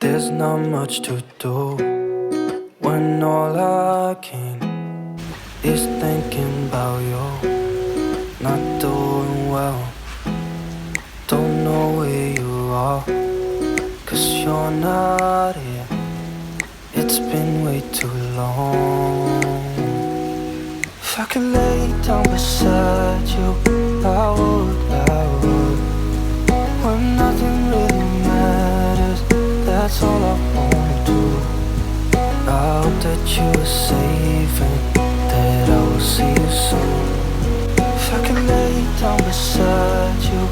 There's not much to do when all I can is thinking about you. Not doing well, don't know where you are, 'cause you're not here. It's been way too long. If I could lay down beside you, I would, when nothing really matters, that's all I wanna do. I hope that you are safe and that I will see you soon. If I could lay down beside you,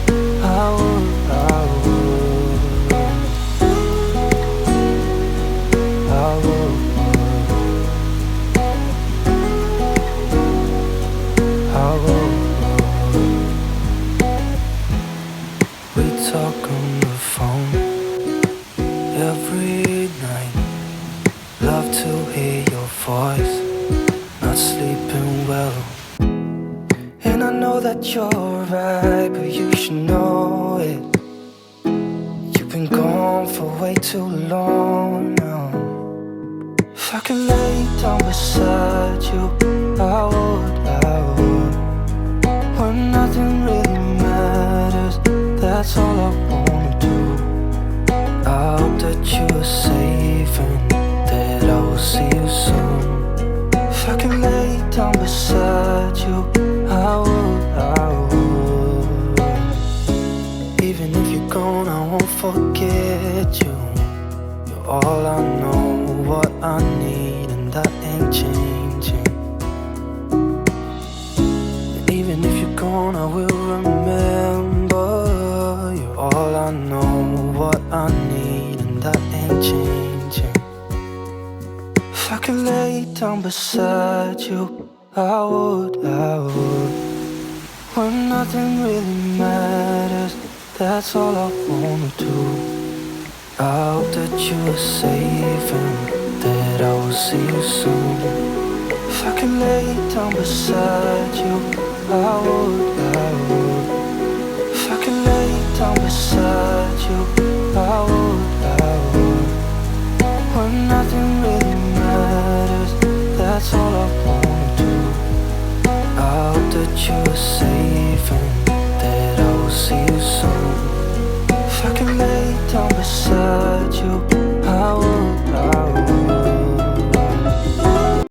I would, I would, I would, I would. We talk on the phone every night. Love to hear your voice, not sleeping well. And I know that you're right, but you should know it. You've been gone for way too long now. If I could lay down beside you, I would, I would. When nothing really matters, that's all I wanna do. I hope that you are safe and that I will see you soon. If I could lay down beside you, I would, I would. Even if you're gone, I won't forget you. You're all I know, what I need, and that ain't changing. And even if you're gone, I will remember. You're all I know, what I need, and that ain't changing. If I could lay down beside you, I would, I would. When nothing really matters, that's all I wanna do. I hope that you are safe and that I will see you soon. If I could lay down beside you, I would, I would. If I could lay down beside you, I would, I would. When nothing really matters, that's all I wanna do. I hope that you are safe and that I will see you soon. If I could lay down beside you, I would, I would.